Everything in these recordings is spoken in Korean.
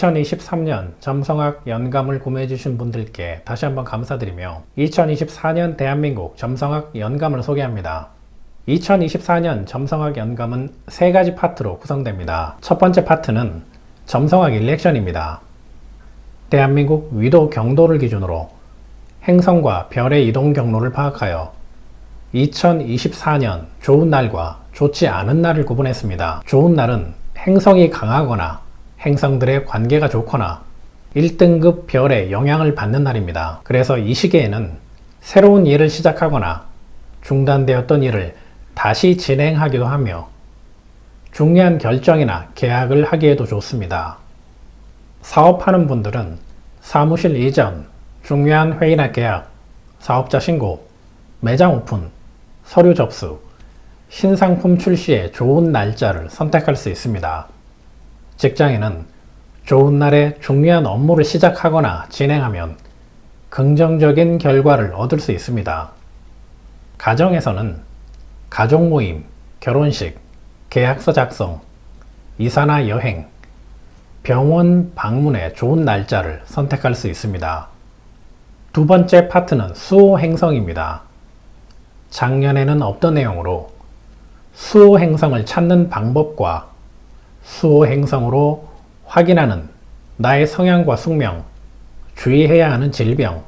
2023년 점성학 연감을 구매해주신 분들께 다시 한번 감사드리며 2024년 대한민국 점성학 연감을 소개합니다. 2024년 점성학 연감은 3가지 파트로 구성됩니다. 첫 번째 파트는 점성학 일렉션입니다. 대한민국 위도 경도를 기준으로 행성과 별의 이동 경로를 파악하여 2024년 좋은 날과 좋지 않은 날을 구분했습니다. 좋은 날은 행성이 강하거나 행성들의 관계가 좋거나 1등급 별의 영향을 받는 날입니다. 그래서 이 시기에는 새로운 일을 시작하거나 중단되었던 일을 다시 진행하기도 하며 중요한 결정이나 계약을 하기에도 좋습니다. 사업하는 분들은 사무실 이전, 중요한 회의나 계약, 사업자 신고, 매장 오픈, 서류 접수, 신상품 출시에 좋은 날짜를 선택할 수 있습니다. 직장인은 좋은 날에 중요한 업무를 시작하거나 진행하면 긍정적인 결과를 얻을 수 있습니다. 가정에서는 가족 모임, 결혼식, 계약서 작성, 이사나 여행, 병원 방문에 좋은 날짜를 선택할 수 있습니다. 두 번째 파트는 수호 행성입니다. 작년에는 없던 내용으로 수호 행성을 찾는 방법과 수호 행성으로 확인하는 나의 성향과 숙명, 주의해야 하는 질병,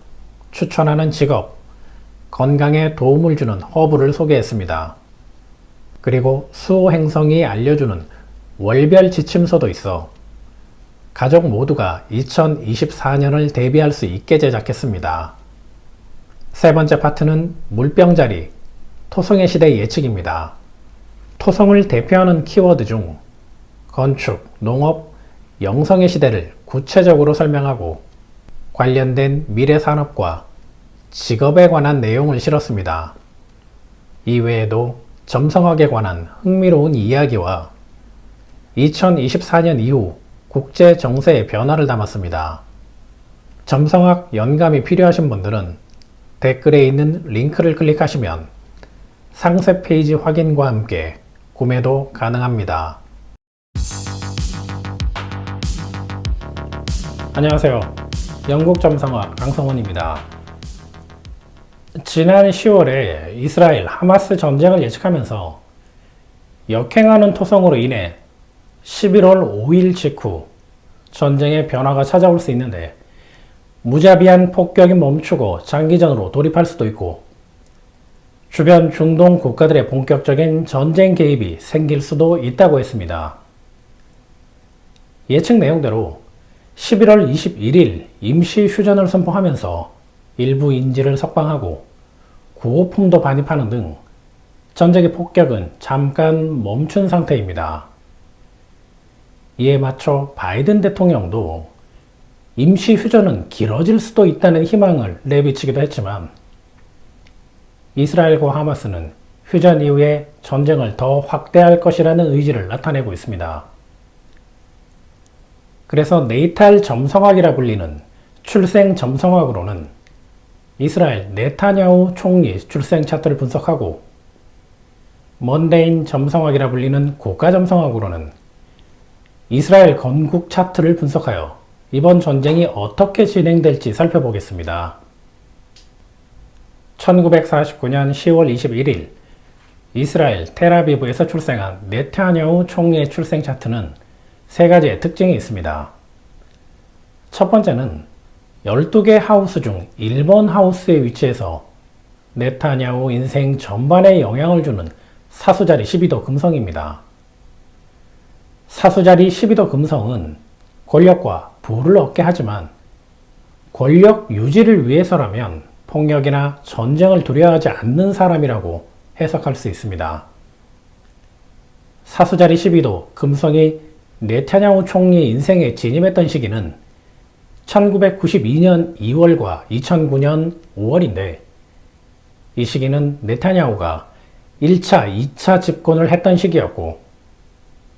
추천하는 직업, 건강에 도움을 주는 허브를 소개했습니다. 그리고 수호 행성이 알려주는 월별 지침서도 있어 가족 모두가 2024년을 대비할 수 있게 제작했습니다. 세 번째 파트는 물병자리, 토성의 시대 예측입니다. 토성을 대표하는 키워드 중 건축, 농업, 영성의 시대를 구체적으로 설명하고 관련된 미래 산업과 직업에 관한 내용을 실었습니다. 이외에도 점성학에 관한 흥미로운 이야기와 2024년 이후 국제 정세의 변화를 담았습니다. 점성학 연감이 필요하신 분들은 댓글에 있는 링크를 클릭하시면 상세 페이지 확인과 함께 구매도 가능합니다. 안녕하세요. 영국 점성학 강성원입니다. 지난 10월에 이스라엘 하마스 전쟁을 예측하면서 역행하는 토성으로 인해 11월 5일 직후 전쟁의 변화가 찾아올 수 있는데 무자비한 폭격이 멈추고 장기전으로 돌입할 수도 있고 주변 중동 국가들의 본격적인 전쟁 개입이 생길 수도 있다고 했습니다. 예측 내용대로 11월 21일 임시 휴전을 선포하면서 일부 인질을 석방하고 구호품도 반입하는 등 전쟁의 폭격은 잠깐 멈춘 상태입니다. 이에 맞춰 바이든 대통령도 임시 휴전은 길어질 수도 있다는 희망을 내비치기도 했지만 이스라엘과 하마스는 휴전 이후에 전쟁을 더 확대할 것이라는 의지를 나타내고 있습니다. 그래서 네이탈 점성학이라 불리는 출생 점성학으로는 이스라엘 네타냐후 총리 출생 차트를 분석하고 먼데인 점성학이라 불리는 국가 점성학으로는 이스라엘 건국 차트를 분석하여 이번 전쟁이 어떻게 진행될지 살펴보겠습니다. 1949년 10월 21일 이스라엘 텔아비브에서 출생한 네타냐후 총리의 출생 차트는 3가지의 특징이 있습니다. 첫 번째는 12개 하우스 중 1번 하우스에 위치해서 네타냐후 인생 전반에 영향을 주는 사수자리 12도 금성입니다. 사수자리 12도 금성은 권력과 부를 얻게 하지만 권력 유지를 위해서라면 폭력이나 전쟁을 두려워하지 않는 사람이라고 해석할 수 있습니다. 사수자리 12도 금성이 네타냐후 총리의 인생에 진입했던 시기는 1992년 2월과 2009년 5월인데 이 시기는 네타냐후가 1차, 2차 집권을 했던 시기였고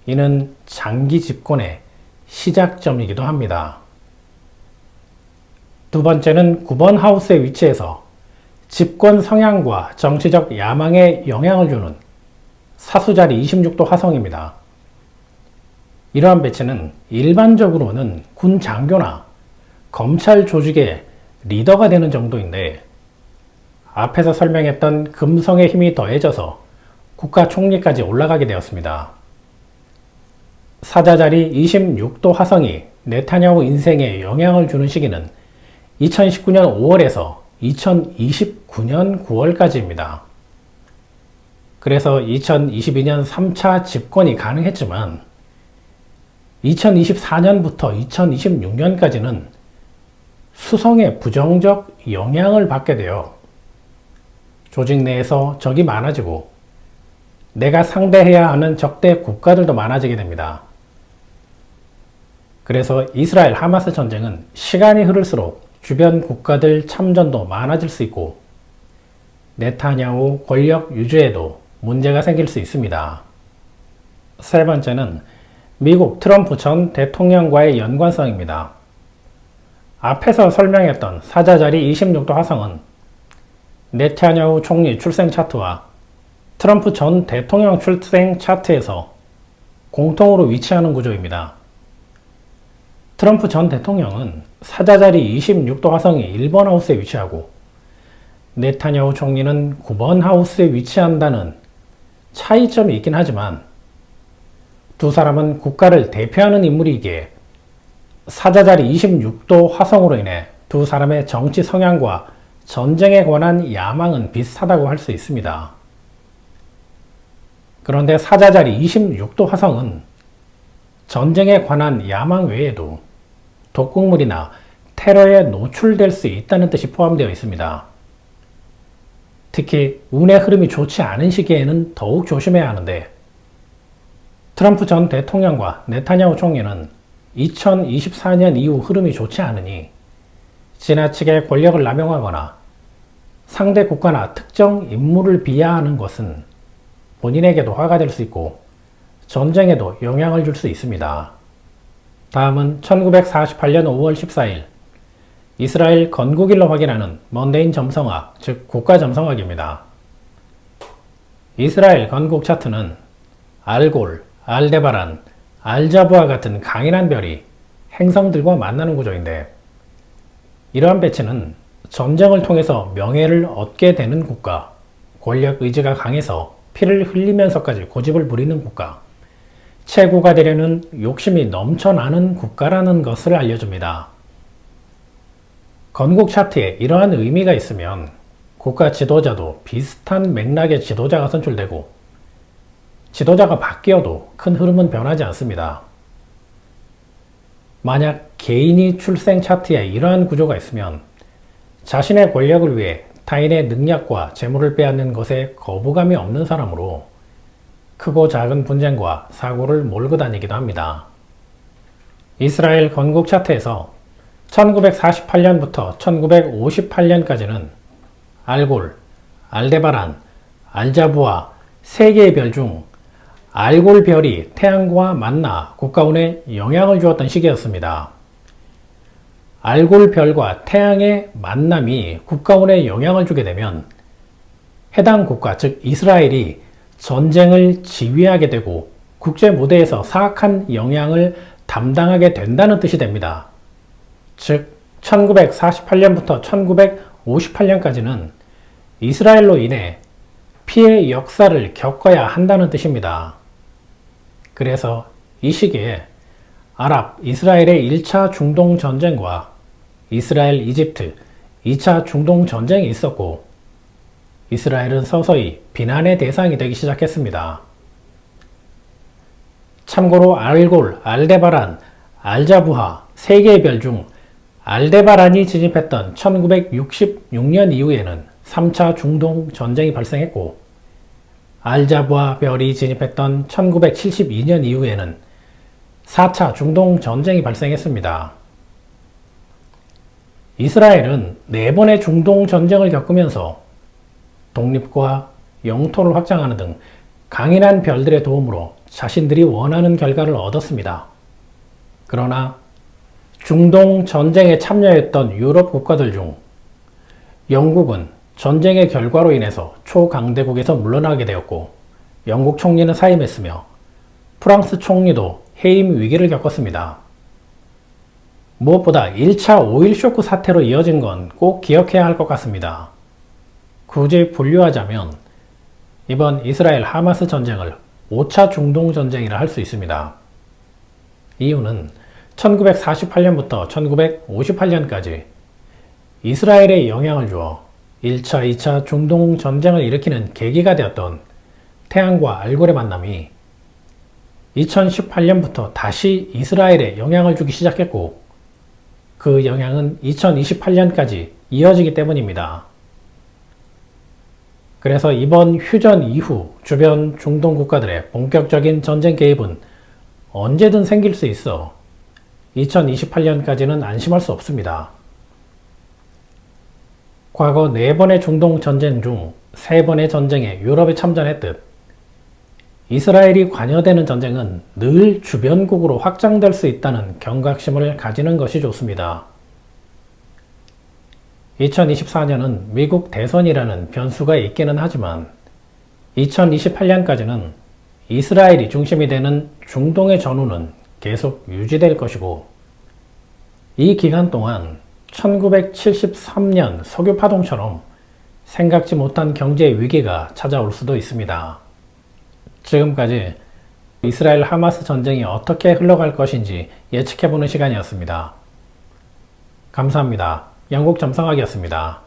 이는 장기 집권의 시작점이기도 합니다. 두 번째는 9번 하우스의 위치에서 집권 성향과 정치적 야망에 영향을 주는 사수자리 26도 화성입니다. 이러한 배치는 일반적으로는 군 장교나 검찰 조직의 리더가 되는 정도인데, 앞에서 설명했던 금성의 힘이 더해져서 국가 총리까지 올라가게 되었습니다. 사자자리 26도 화성이 네타냐후 인생에 영향을 주는 시기는 2019년 5월에서 2029년 9월까지입니다. 그래서 2022년 3차 집권이 가능했지만 2024년부터 2026년까지는 수성의 부정적 영향을 받게 되어 조직 내에서 적이 많아지고 내가 상대해야 하는 적대 국가들도 많아지게 됩니다. 그래서 이스라엘 하마스 전쟁은 시간이 흐를수록 주변 국가들 참전도 많아질 수 있고 네타냐후 권력 유지에도 문제가 생길 수 있습니다. 세 번째는 미국 트럼프 전 대통령과의 연관성입니다. 앞에서 설명했던 사자자리 26도 화성은 네타냐후 총리 출생 차트와 트럼프 전 대통령 출생 차트에서 공통으로 위치하는 구조입니다. 트럼프 전 대통령은 사자자리 26도 화성이 1번 하우스에 위치하고 네타냐후 총리는 9번 하우스에 위치한다는 차이점이 있긴 하지만 두 사람은 국가를 대표하는 인물이기에 사자자리 26도 화성으로 인해 두 사람의 정치 성향과 전쟁에 관한 야망은 비슷하다고 할 수 있습니다. 그런데 사자자리 26도 화성은 전쟁에 관한 야망 외에도 독극물이나 테러에 노출될 수 있다는 뜻이 포함되어 있습니다. 특히 운의 흐름이 좋지 않은 시기에는 더욱 조심해야 하는데 트럼프 전 대통령과 네타냐후 총리는 2024년 이후 흐름이 좋지 않으니 지나치게 권력을 남용하거나 상대 국가나 특정 인물을 비하하는 것은 본인에게도 화가 될 수 있고 전쟁에도 영향을 줄 수 있습니다. 다음은 1948년 5월 14일 이스라엘 건국일로 확인하는 먼데인 점성학, 즉 국가 점성학입니다. 이스라엘 건국 차트는 알골, 알데바란, 알자부와 같은 강인한 별이 행성들과 만나는 구조인데 이러한 배치는 전쟁을 통해서 명예를 얻게 되는 국가, 권력 의지가 강해서 피를 흘리면서까지 고집을 부리는 국가, 최고가 되려는 욕심이 넘쳐나는 국가라는 것을 알려줍니다. 건국 차트에 이러한 의미가 있으면 국가 지도자도 비슷한 맥락의 지도자가 선출되고 지도자가 바뀌어도 큰 흐름은 변하지 않습니다. 만약 개인이 출생 차트에 이러한 구조가 있으면 자신의 권력을 위해 타인의 능력과 재물을 빼앗는 것에 거부감이 없는 사람으로 크고 작은 분쟁과 사고를 몰고 다니기도 합니다. 이스라엘 건국 차트에서 1948년부터 1958년까지는 알골, 알데바란, 알자부와 세 개의 별 중 알골 별이 태양과 만나 국가운에 영향을 주었던 시기였습니다. 알골 별과 태양의 만남이 국가운에 영향을 주게 되면 해당 국가, 즉 이스라엘이 전쟁을 지휘하게 되고 국제 무대에서 사악한 영향을 담당하게 된다는 뜻이 됩니다. 즉 1948년부터 1958년까지는 이스라엘로 인해 피해 역사를 겪어야 한다는 뜻입니다. 그래서 이 시기에 아랍, 이스라엘의 1차 중동 전쟁과 이스라엘, 이집트 2차 중동 전쟁이 있었고 이스라엘은 서서히 비난의 대상이 되기 시작했습니다. 참고로 알골, 알데바란, 알자부하 세 개의 별 중 알데바란이 진입했던 1966년 이후에는 3차 중동 전쟁이 발생했고 알자부하 별이 진입했던 1972년 이후에는 4차 중동 전쟁이 발생했습니다. 이스라엘은 4번의 중동 전쟁을 겪으면서 독립과 영토를 확장하는 등 강인한 별들의 도움으로 자신들이 원하는 결과를 얻었습니다. 그러나 중동 전쟁에 참여했던 유럽 국가들 중 영국은 전쟁의 결과로 인해서 초강대국에서 물러나게 되었고 영국 총리는 사임했으며 프랑스 총리도 해임 위기를 겪었습니다. 무엇보다 1차 오일 쇼크 사태로 이어진 건 꼭 기억해야 할 것 같습니다. 굳이 분류하자면 이번 이스라엘 하마스 전쟁을 5차 중동 전쟁이라 할 수 있습니다. 이유는 1948년부터 1958년까지 이스라엘에 영향을 주어 1차, 2차 중동 전쟁을 일으키는 계기가 되었던 태양과 알골의 만남이 2018년부터 다시 이스라엘에 영향을 주기 시작했고 그 영향은 2028년까지 이어지기 때문입니다. 그래서 이번 휴전 이후 주변 중동 국가들의 본격적인 전쟁 개입은 언제든 생길 수 있어 2028년까지는 안심할 수 없습니다. 과거 4번의 중동 전쟁 중 3번의 전쟁에 유럽이 참전했듯 이스라엘이 관여되는 전쟁은 늘 주변국으로 확장될 수 있다는 경각심을 가지는 것이 좋습니다. 2024년은 미국 대선이라는 변수가 있기는 하지만 2028년까지는 이스라엘이 중심이 되는 중동의 전후는 계속 유지될 것이고 이 기간 동안 1973년 석유 파동처럼 생각지 못한 경제 위기가 찾아올 수도 있습니다. 지금까지 이스라엘 하마스 전쟁이 어떻게 흘러갈 것인지 예측해보는 시간이었습니다. 감사합니다. 영국 점성학이었습니다.